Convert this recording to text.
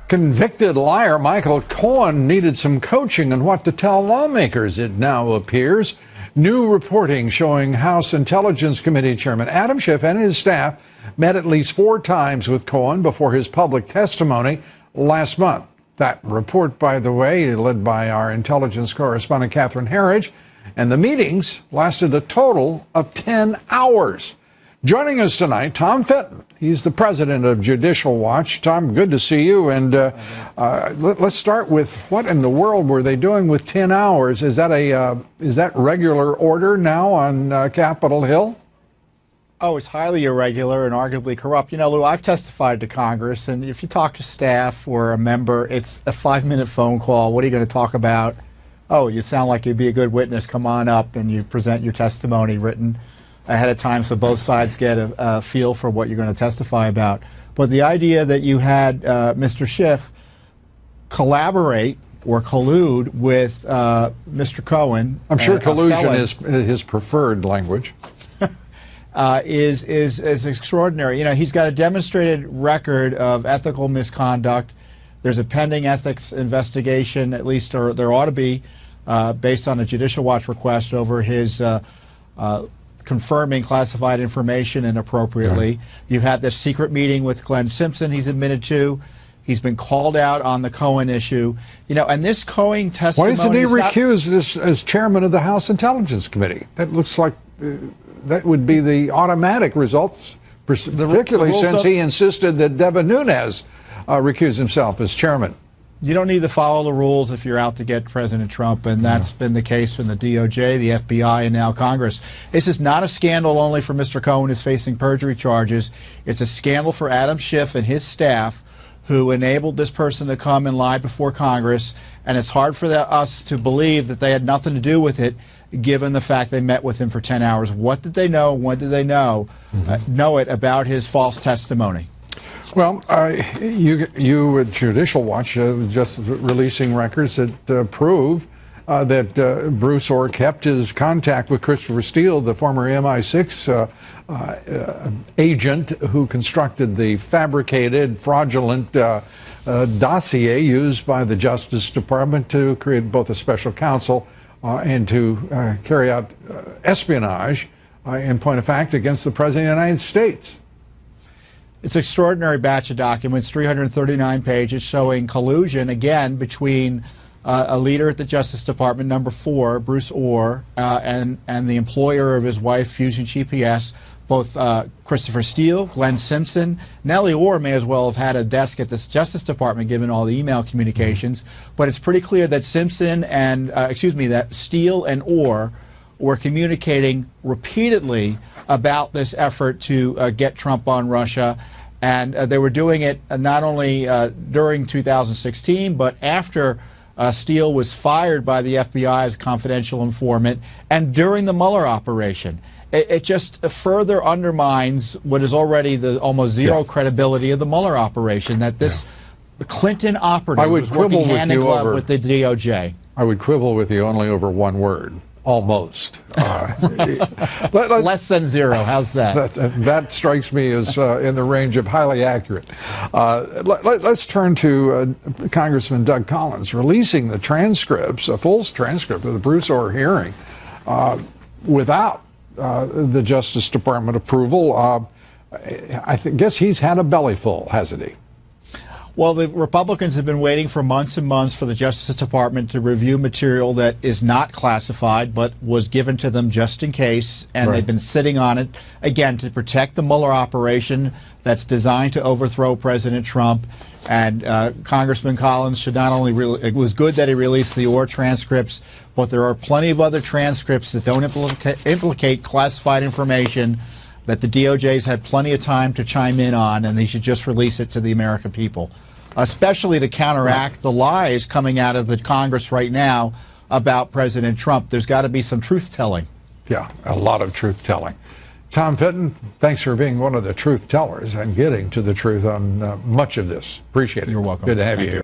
Convicted liar Michael Cohen needed some coaching on what to tell lawmakers, it now appears. New reporting showing House Intelligence Committee Chairman Adam Schiff and his staff met at least 4 times with Cohen before his public testimony last month. That report, by the way, led by our intelligence correspondent Catherine Herridge, and the meetings lasted a total of 10 hours. Joining us tonight, Tom Fitton. He's the president of Judicial Watch. Tom, good to see you. And let's start with what in the world were they doing with 10 hours? Is that regular order now on Capitol Hill? Oh, it's highly irregular and arguably corrupt. You know, Lou, I've testified to Congress, and if you talk to staff or a member, it's a 5-minute phone call. What are you going to talk about? Oh, you sound like you'd be a good witness. Come on up, and you present your testimony written ahead of time so both sides get a feel for what you're going to testify about. But the idea that you had Mr. Schiff collaborate or collude with Mr. Cohen. I'm sure collusion is his preferred language. is extraordinary. You know, he's got a demonstrated record of ethical misconduct. There's a pending ethics investigation, at least, or there ought to be, based on a Judicial Watch request over his confirming classified information inappropriately. Yeah. You've had this secret meeting with Glenn Simpson he's admitted to. He's been called out on the Cohen issue. You know, and this Cohen testimony... Why isn't he recused as chairman of the House Intelligence Committee? That looks like that would be the automatic results, particularly since he insisted that Devin Nunes recuse himself as chairman. You don't need to follow the rules if you're out to get President Trump, and that's been the case from the DOJ, the FBI, and now Congress. This is not a scandal only for Mr. Cohen who's facing perjury charges. It's a scandal for Adam Schiff and his staff who enabled this person to come and lie before Congress, and it's hard for us to believe that they had nothing to do with it, given the fact they met with him for 10 hours. What did they know? When did they know it about his false testimony? Well, you at Judicial Watch just releasing records that prove that Bruce Orr kept his contact with Christopher Steele, the former MI6 agent who constructed the fabricated, fraudulent dossier used by the Justice Department to create both a special counsel and to carry out espionage, in point of fact, against the President of the United States. It's an extraordinary batch of documents, 339 pages, showing collusion, again, between a leader at the Justice Department, number 4, Bruce Orr, and the employer of his wife, Fusion GPS, both Christopher Steele, Glenn Simpson. Nellie Orr may as well have had a desk at the Justice Department, given all the email communications. But it's pretty clear that Simpson and, that Steele and Orr were communicating repeatedly about this effort to get Trump on Russia, and they were doing it not only during 2016, but after Steele was fired by the FBI as a confidential informant, and during the Mueller operation. It just further undermines what is already the almost zero credibility of the Mueller operation, that this Clinton operative was working hand in glove with the DOJ. I would quibble with you only over one word. Almost. Less than zero. How's that? That strikes me as in the range of highly accurate. Let's turn to Congressman Doug Collins releasing the transcripts, a full transcript of the Bruce Orr hearing without the Justice Department approval. I guess he's had a bellyful, hasn't he? Well, the Republicans have been waiting for months and months for the Justice Department to review material that is not classified but was given to them just in case, and they've been sitting on it, again, to protect the Mueller operation that's designed to overthrow President Trump. And Congressman Collins should not only it was good that he released the Orr transcripts, but there are plenty of other transcripts that don't implicate classified information that the DOJ's had plenty of time to chime in on, and they should just release it to the American people, especially to counteract the lies coming out of the Congress right now about President Trump. There's got to be some truth-telling. Yeah, a lot of truth-telling. Tom Fitton, thanks for being one of the truth-tellers and getting to the truth on much of this. Appreciate it. You're welcome. Good to have you here.